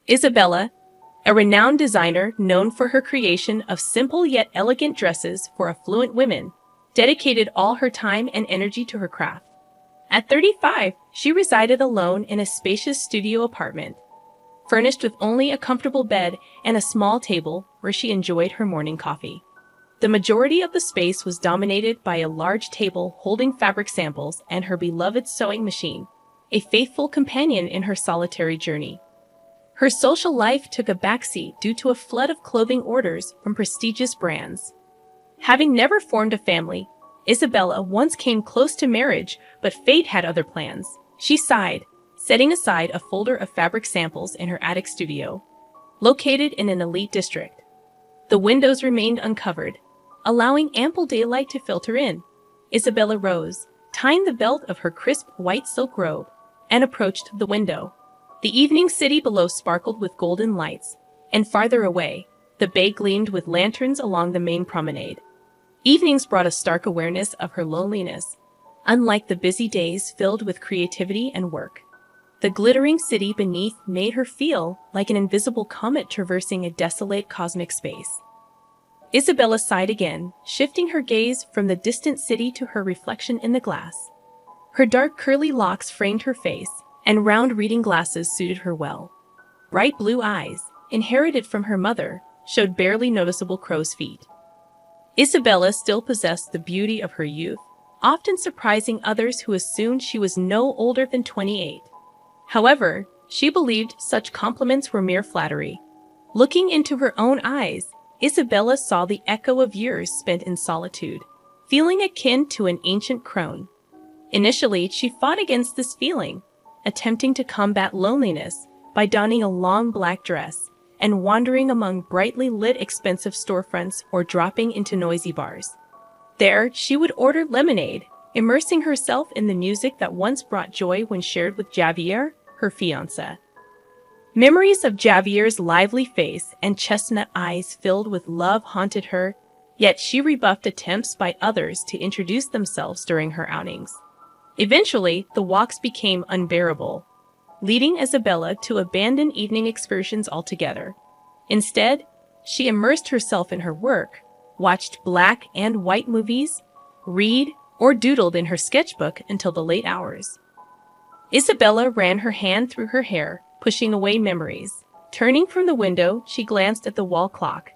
Isabella, a renowned designer known for her creation of simple yet elegant dresses for affluent women, dedicated all her time and energy to her craft. At 35, she resided alone in a spacious studio apartment, furnished with only a comfortable bed and a small table where she enjoyed her morning coffee. The majority of the space was dominated by a large table holding fabric samples and her beloved sewing machine, a faithful companion in her solitary journey. Her social life took a backseat due to a flood of clothing orders from prestigious brands. Having never formed a family, Isabella once came close to marriage, but fate had other plans. She sighed, setting aside a folder of fabric samples in her attic studio, located in an elite district. The windows remained uncovered, allowing ample daylight to filter in. Isabella rose, tying the belt of her crisp white silk robe, and approached the window. The evening city below sparkled with golden lights, and farther away, the bay gleamed with lanterns along the main promenade. Evenings brought a stark awareness of her loneliness, unlike the busy days filled with creativity and work. The glittering city beneath made her feel like an invisible comet traversing a desolate cosmic space. Isabella sighed again, shifting her gaze from the distant city to her reflection in the glass. Her dark curly locks framed her face, and round reading glasses suited her well. Bright blue eyes, inherited from her mother, showed barely noticeable crow's feet. Isabella still possessed the beauty of her youth, often surprising others who assumed she was no older than 28. However, she believed such compliments were mere flattery. Looking into her own eyes, Isabella saw the echo of years spent in solitude, feeling akin to an ancient crone. Initially, she fought against this feeling, attempting to combat loneliness by donning a long black dress and wandering among brightly lit expensive storefronts or dropping into noisy bars. There, she would order lemonade, immersing herself in the music that once brought joy when shared with Javier, her fiancé. Memories of Javier's lively face and chestnut eyes filled with love haunted her, yet she rebuffed attempts by others to introduce themselves during her outings. Eventually, the walks became unbearable, leading Isabella to abandon evening excursions altogether. Instead, she immersed herself in her work, watched black and white movies, read, or doodled in her sketchbook until the late hours. Isabella ran her hand through her hair, pushing away memories. Turning from the window, she glanced at the wall clock.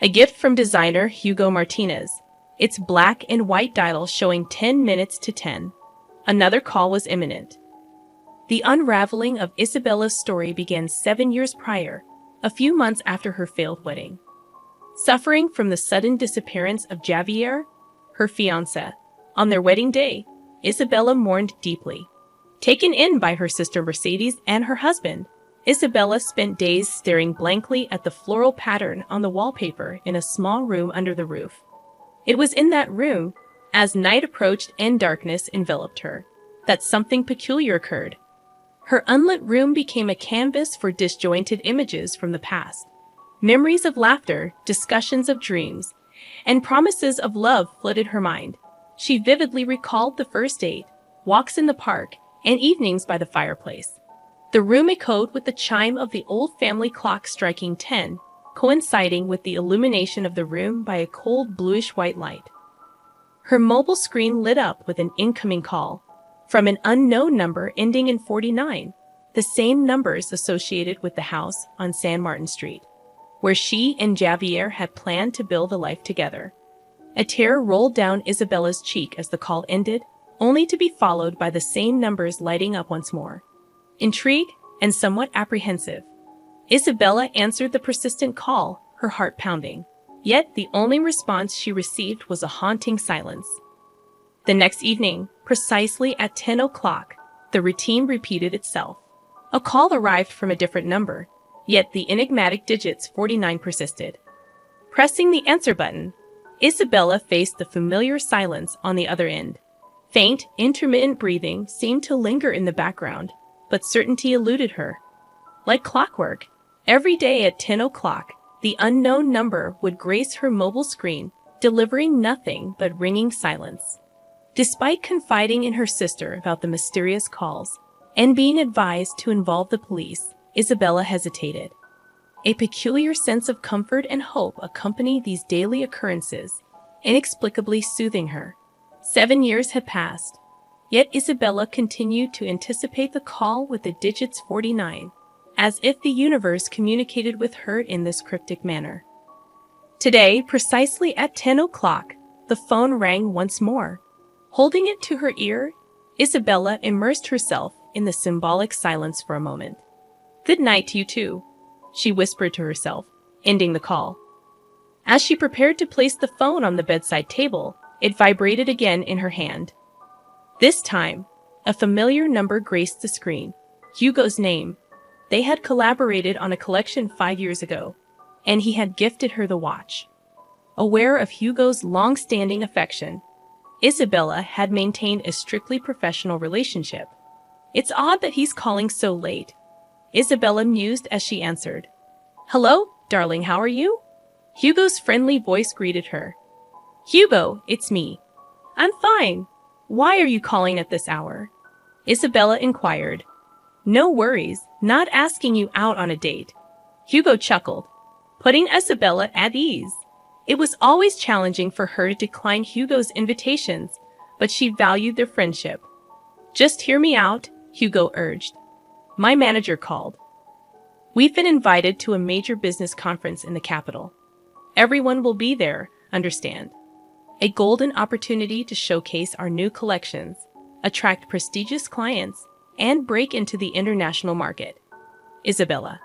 A gift from designer Hugo Martinez, its black and white dial showing 10 minutes to 10. Another call was imminent. The unraveling of Isabella's story began 7 years prior, a few months after her failed wedding. Suffering from the sudden disappearance of Javier, her fiancé, on their wedding day, Isabella mourned deeply. Taken in by her sister Mercedes and her husband, Isabella spent days staring blankly at the floral pattern on the wallpaper in a small room under the roof. It was in that room, as night approached and darkness enveloped her, that something peculiar occurred. Her unlit room became a canvas for disjointed images from the past. Memories of laughter, discussions of dreams, and promises of love flooded her mind. She vividly recalled the first date, walks in the park, and evenings by the fireplace. The room echoed with the chime of the old family clock striking 10, coinciding with the illumination of the room by a cold bluish-white light. Her mobile screen lit up with an incoming call from an unknown number ending in 49, the same numbers associated with the house on San Martin Street, where she and Javier had planned to build a life together. A tear rolled down Isabella's cheek as the call ended, only to be followed by the same numbers lighting up once more. Intrigued and somewhat apprehensive, Isabella answered the persistent call, her heart pounding. Yet the only response she received was a haunting silence. The next evening, precisely at 10 o'clock, the routine repeated itself. A call arrived from a different number, yet the enigmatic digits 49 persisted. Pressing the answer button, Isabella faced the familiar silence on the other end. Faint, intermittent breathing seemed to linger in the background, but certainty eluded her. Like clockwork, every day at 10 o'clock, the unknown number would grace her mobile screen, delivering nothing but ringing silence. Despite confiding in her sister about the mysterious calls and being advised to involve the police, Isabella hesitated. A peculiar sense of comfort and hope accompanied these daily occurrences, inexplicably soothing her. 7 years had passed, yet Isabella continued to anticipate the call with the digits 49, as if the universe communicated with her in this cryptic manner. Today, precisely at 10 o'clock, the phone rang once more. Holding it to her ear, Isabella immersed herself in the symbolic silence for a moment. "Good night to you too," she whispered to herself, ending the call. As she prepared to place the phone on the bedside table, it vibrated again in her hand. This time, a familiar number graced the screen. Hugo's name. They had collaborated on a collection 5 years ago, and he had gifted her the watch. Aware of Hugo's long-standing affection, Isabella had maintained a strictly professional relationship. "It's odd that he's calling so late," Isabella mused as she answered. "Hello, darling, how are you?" Hugo's friendly voice greeted her. "Hugo, it's me. I'm fine. Why are you calling at this hour?" Isabella inquired. "No worries, not asking you out on a date." Hugo chuckled, putting Isabella at ease. It was always challenging for her to decline Hugo's invitations, but she valued their friendship. "Just hear me out," Hugo urged. "My manager called. We've been invited to a major business conference in the capital. Everyone will be there, understand. A golden opportunity to showcase our new collections, attract prestigious clients, and break into the international market." Isabella.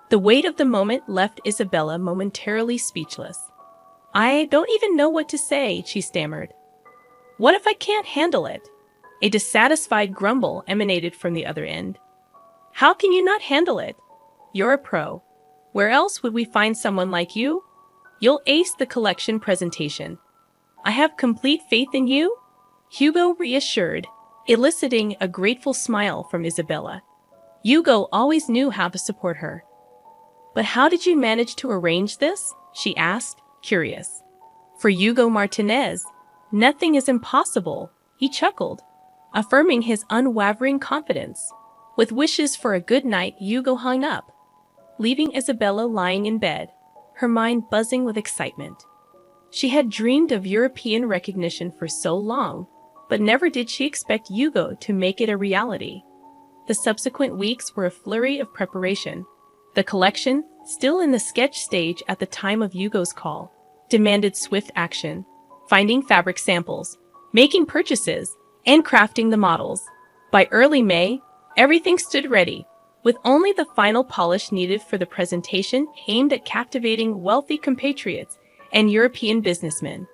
The weight of the moment left Isabella momentarily speechless. "I don't even know what to say," she stammered. "What if I can't handle it?" A dissatisfied grumble emanated from the other end. "How can you not handle it? You're a pro. Where else would we find someone like you? You'll ace the collection presentation. I have complete faith in you," Hugo reassured, eliciting a grateful smile from Isabella. Hugo always knew how to support her. "But how did you manage to arrange this?" she asked, curious. For Hugo Martinez, nothing is impossible, he chuckled, affirming his unwavering confidence. With wishes for a good night, Hugo hung up, leaving Isabella lying in bed, her mind buzzing with excitement. She had dreamed of European recognition for so long, but never did she expect Hugo to make it a reality. The subsequent weeks were a flurry of preparation. The collection, still in the sketch stage at the time of Hugo's call, demanded swift action, finding fabric samples, making purchases, and crafting the models. By early May, everything stood ready, with only the final polish needed for the presentation aimed at captivating wealthy compatriots and European businessmen.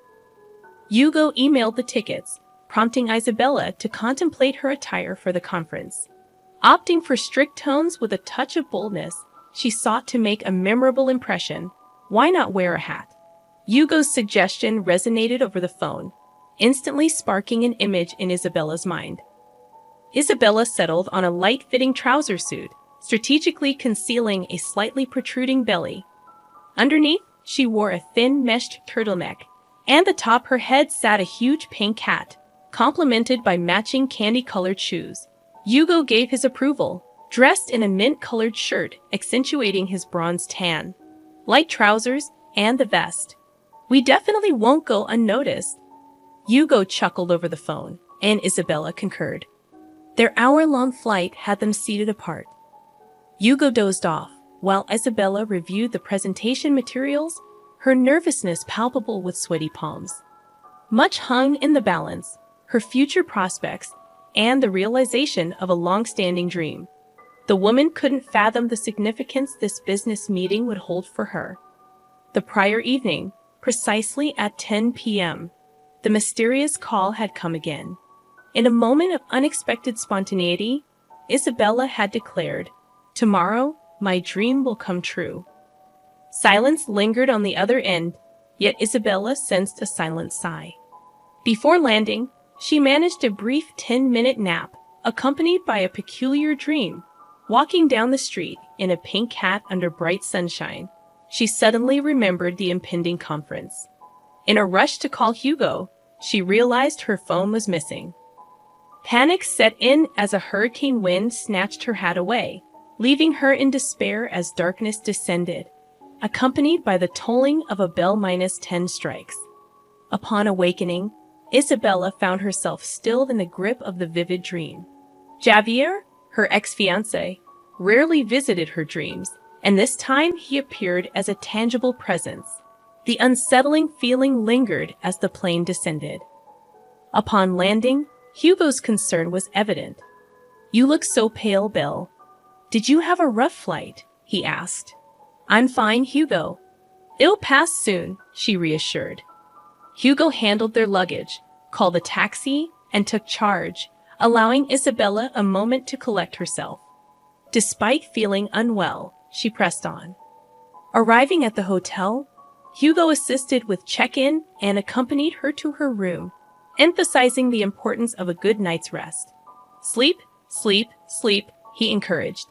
Hugo emailed the tickets, prompting Isabella to contemplate her attire for the conference. Opting for strict tones with a touch of boldness, she sought to make a memorable impression. Why not wear a hat? Hugo's suggestion resonated over the phone, instantly sparking an image in Isabella's mind. Isabella settled on a light-fitting trouser suit, strategically concealing a slightly protruding belly. Underneath, she wore a thin meshed turtleneck, and atop her head sat a huge pink hat, complemented by matching candy-colored shoes. Hugo gave his approval, dressed in a mint-colored shirt accentuating his bronze tan, light trousers, and the vest. "We definitely won't go unnoticed," Hugo chuckled over the phone, and Isabella concurred. Their hour-long flight had them seated apart. Hugo dozed off, while Isabella reviewed the presentation materials, her nervousness palpable with sweaty palms. Much hung in the balance, her future prospects, and the realization of a long-standing dream. The woman couldn't fathom the significance this business meeting would hold for her. The prior evening, precisely at 10 p.m., the mysterious call had come again. In a moment of unexpected spontaneity, Isabella had declared, "Tomorrow, my dream will come true." Silence lingered on the other end, yet Isabella sensed a silent sigh. Before landing, she managed a brief 10-minute nap, accompanied by a peculiar dream. Walking down the street in a pink hat under bright sunshine, she suddenly remembered the impending conference. In a rush to call Hugo, she realized her phone was missing. Panic set in as a hurricane wind snatched her hat away, leaving her in despair as darkness descended, accompanied by the tolling of a bell -10 strikes. Upon awakening, Isabella found herself still in the grip of the vivid dream. Javier, her ex-fiancé, rarely visited her dreams, and this time he appeared as a tangible presence. The unsettling feeling lingered as the plane descended. Upon landing, Hugo's concern was evident. "You look so pale, Belle. Did you have a rough flight?" he asked. "I'm fine, Hugo. It'll pass soon," she reassured. Hugo handled their luggage, called a taxi, and took charge, allowing Isabella a moment to collect herself. Despite feeling unwell, she pressed on. Arriving at the hotel, Hugo assisted with check-in and accompanied her to her room, emphasizing the importance of a good night's rest. "Sleep, sleep, sleep," he encouraged.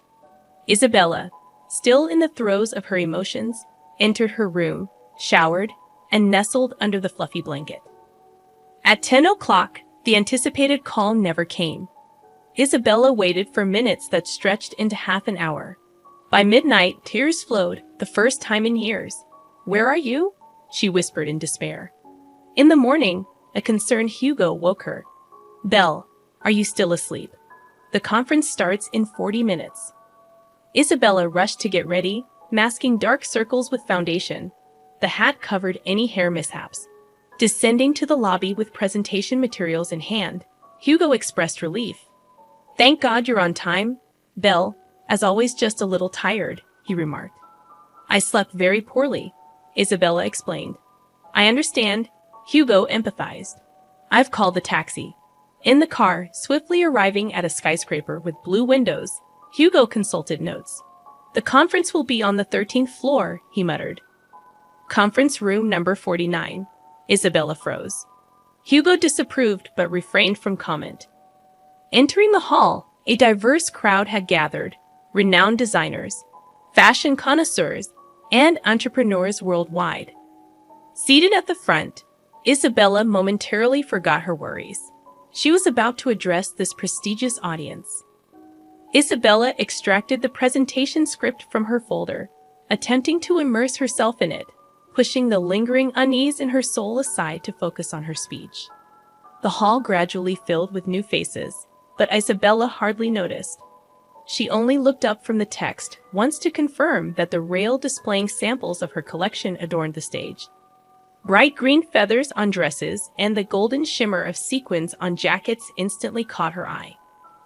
Isabella, still in the throes of her emotions, entered her room, showered, and nestled under the fluffy blanket. At 10 o'clock, the anticipated call never came. Isabella waited for minutes that stretched into half an hour. By midnight, tears flowed, the first time in years. "Where are you?" she whispered in despair. In the morning, a concerned Hugo woke her. "Belle, are you still asleep? The conference starts in 40 minutes. Isabella rushed to get ready, masking dark circles with foundation. The hat covered any hair mishaps. Descending to the lobby with presentation materials in hand, Hugo expressed relief. "Thank God you're on time, Belle. As always, just a little tired," he remarked. "I slept very poorly," Isabella explained. "I understand," Hugo empathized. "I've called the taxi." In the car, swiftly arriving at a skyscraper with blue windows, Hugo consulted notes. "The conference will be on the 13th floor," he muttered. "Conference room number 49. Isabella froze. Hugo disapproved but refrained from comment. Entering the hall, a diverse crowd had gathered, renowned designers, fashion connoisseurs, and entrepreneurs worldwide. Seated at the front, Isabella momentarily forgot her worries. She was about to address this prestigious audience. Isabella extracted the presentation script from her folder, attempting to immerse herself in it, pushing the lingering unease in her soul aside to focus on her speech. The hall gradually filled with new faces, but Isabella hardly noticed. She only looked up from the text once to confirm that the rail displaying samples of her collection adorned the stage. Bright green feathers on dresses and the golden shimmer of sequins on jackets instantly caught her eye.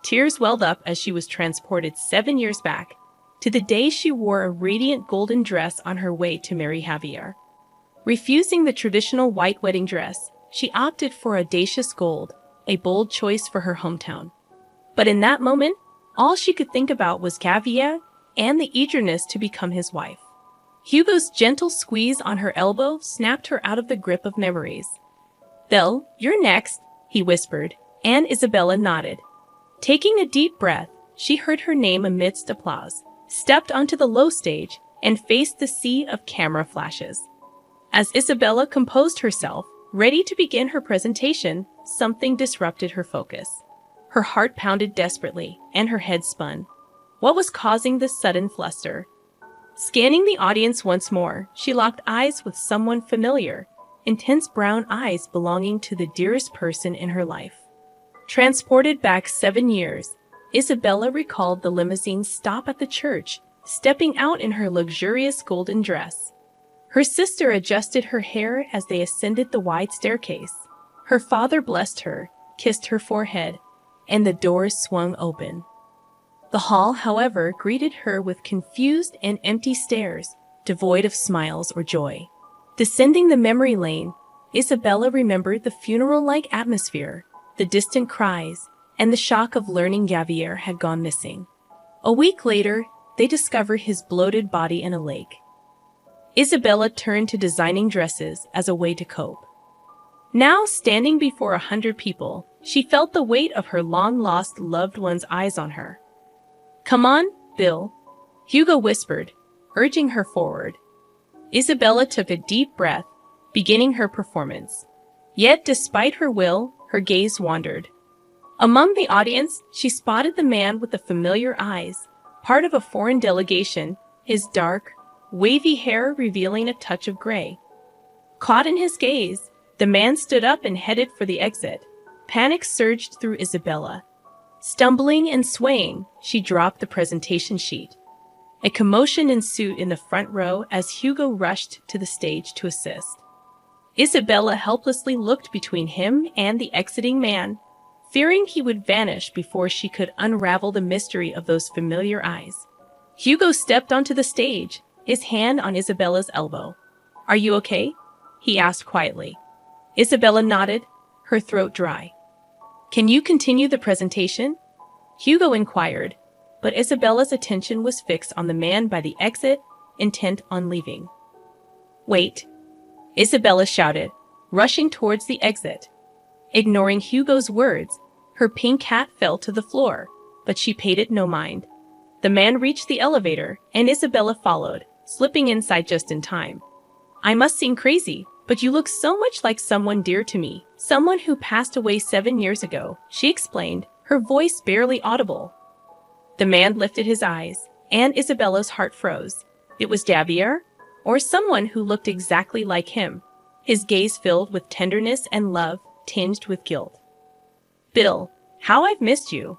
Tears welled up as she was transported 7 years back, to the day she wore a radiant golden dress on her way to marry Javier. Refusing the traditional white wedding dress, she opted for audacious gold, a bold choice for her hometown. But in that moment, all she could think about was Javier and the eagerness to become his wife. Hugo's gentle squeeze on her elbow snapped her out of the grip of memories. "Belle, you're next," he whispered, and Isabella nodded. Taking a deep breath, she heard her name amidst applause, stepped onto the low stage, and faced the sea of camera flashes. As Isabella composed herself, ready to begin her presentation, something disrupted her focus. Her heart pounded desperately, and her head spun. What was causing this sudden fluster? Scanning the audience once more, she locked eyes with someone familiar, intense brown eyes belonging to the dearest person in her life. Transported back 7 years, Isabella recalled the limousine's stop at the church, stepping out in her luxurious golden dress. Her sister adjusted her hair as they ascended the wide staircase. Her father blessed her, kissed her forehead, and the doors swung open. The hall, however, greeted her with confused and empty stares, devoid of smiles or joy. Descending the memory lane, Isabella remembered the funeral-like atmosphere, the distant cries, and the shock of learning Javier had gone missing. A week later, they discovered his bloated body in a lake. Isabella turned to designing dresses as a way to cope. Now, standing before 100 people, she felt the weight of her long-lost loved one's eyes on her. "Come on, Bill," Hugo whispered, urging her forward. Isabella took a deep breath, beginning her performance. Yet, despite her will, her gaze wandered. Among the audience, she spotted the man with the familiar eyes, part of a foreign delegation, his dark, wavy hair revealing a touch of gray. Caught in his gaze, the man stood up and headed for the exit. Panic surged through Isabella. Stumbling and swaying, she dropped the presentation sheet. A commotion ensued in the front row as Hugo rushed to the stage to assist. Isabella helplessly looked between him and the exiting man, fearing he would vanish before she could unravel the mystery of those familiar eyes. Hugo stepped onto the stage, his hand on Isabella's elbow. "Are you okay?" he asked quietly. Isabella nodded, her throat dry. "Can you continue the presentation?" Hugo inquired, but Isabella's attention was fixed on the man by the exit, intent on leaving. "Wait!" Isabella shouted, rushing towards the exit. Ignoring Hugo's words, her pink hat fell to the floor, but she paid it no mind. The man reached the elevator, and Isabella followed, slipping inside just in time. "I must seem crazy, but you look so much like someone dear to me, someone who passed away 7 years ago," she explained, her voice barely audible. The man lifted his eyes, and Isabella's heart froze. It was Javier, or someone who looked exactly like him, his gaze filled with tenderness and love, tinged with guilt. "Bill, how I've missed you,"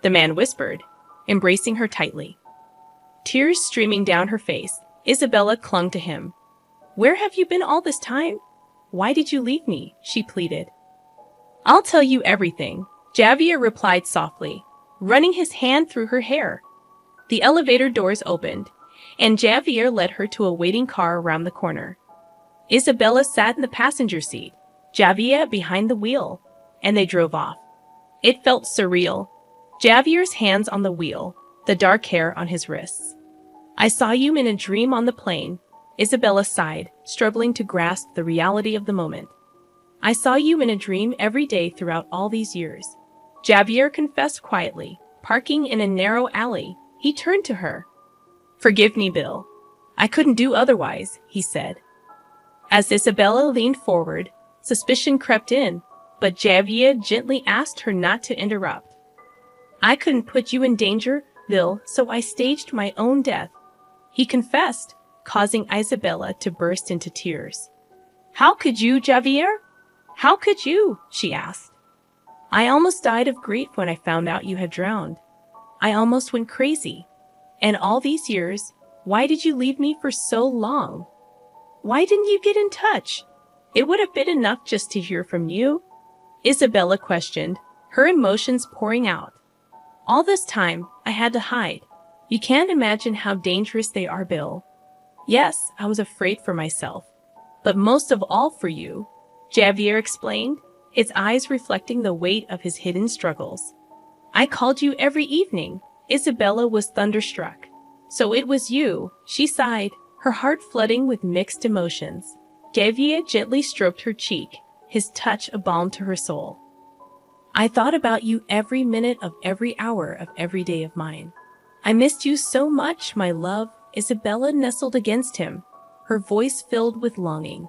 the man whispered, embracing her tightly. Tears streaming down her face, Isabella clung to him. "Where have you been all this time? Why did you leave me?" she pleaded. "I'll tell you everything," Javier replied softly, running his hand through her hair. The elevator doors opened, and Javier led her to a waiting car around the corner. Isabella sat in the passenger seat, Javier behind the wheel, and they drove off. It felt surreal. Javier's hands on the wheel, the dark hair on his wrists. "I saw you in a dream on the plane," Isabella sighed, struggling to grasp the reality of the moment. "I saw you in a dream every day throughout all these years," Javier confessed quietly. Parking in a narrow alley, he turned to her. "Forgive me, Bill. I couldn't do otherwise," he said. As Isabella leaned forward, suspicion crept in, but Javier gently asked her not to interrupt. "I couldn't put you in danger, Bill, so I staged my own death," he confessed, causing Isabella to burst into tears. "How could you, Javier? How could you?" she asked. "I almost died of grief when I found out you had drowned. I almost went crazy. And all these years, why did you leave me for so long? Why didn't you get in touch? It would have been enough just to hear from you," Isabella questioned, her emotions pouring out. "All this time, I had to hide. You can't imagine how dangerous they are, Bill. Yes, I was afraid for myself, but most of all for you," Javier explained, his eyes reflecting the weight of his hidden struggles. "I called you every evening." Isabella was thunderstruck. "So it was you," she sighed, her heart flooding with mixed emotions. Javier gently stroked her cheek, his touch a balm to her soul. "I thought about you every minute of every hour of every day of mine. I missed you so much, my love." Isabella nestled against him, her voice filled with longing.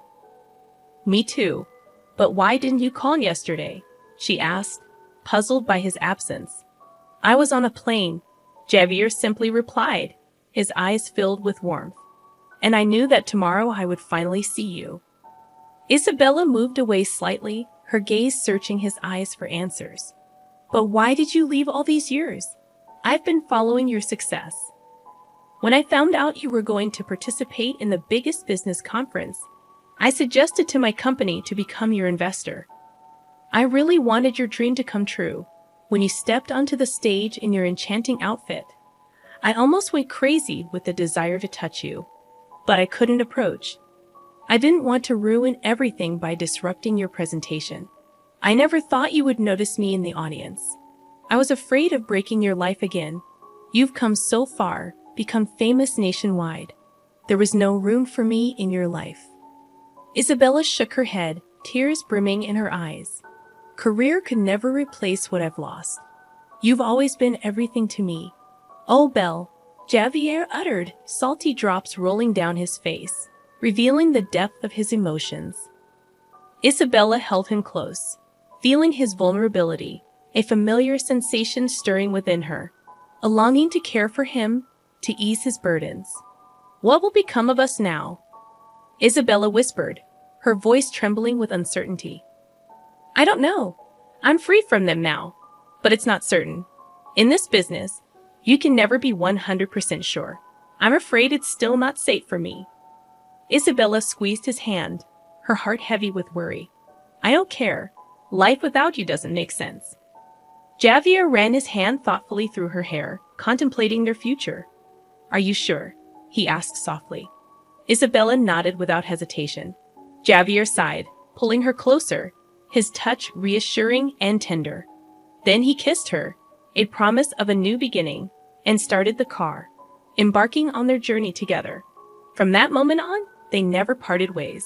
"Me too. But why didn't you call yesterday?" she asked, puzzled by his absence. "I was on a plane," Javier simply replied, his eyes filled with warmth. "And I knew that tomorrow I would finally see you." Isabella moved away slightly, her gaze searching his eyes for answers. "But why did you leave all these years? I've been following your success. When I found out you were going to participate in the biggest business conference, I suggested to my company to become your investor. I really wanted your dream to come true. When you stepped onto the stage in your enchanting outfit, I almost went crazy with the desire to touch you, but I couldn't approach. I didn't want to ruin everything by disrupting your presentation. I never thought you would notice me in the audience. I was afraid of breaking your life again. You've come so far, become famous nationwide. There was no room for me in your life." Isabella shook her head, tears brimming in her eyes. "Career could never replace what I've lost. You've always been everything to me." "Oh, Belle," Javier uttered, salty drops rolling down his face, revealing the depth of his emotions. Isabella held him close, feeling his vulnerability, a familiar sensation stirring within her. a longing to care for him, to ease his burdens. What will become of us now? Isabella whispered, her voice trembling with uncertainty. I don't know. I'm free from them now, but it's not certain. In this business, you can never be 100% sure. I'm afraid it's still not safe for me. Isabella squeezed his hand, her heart heavy with worry. I don't care. Life without you doesn't make sense. Javier ran his hand thoughtfully through her hair, contemplating their future. Are you sure? He asked softly. Isabella nodded without hesitation. Javier sighed, pulling her closer, his touch reassuring and tender. Then he kissed her, a promise of a new beginning, and started the car, embarking on their journey together. From that moment on, they never parted ways.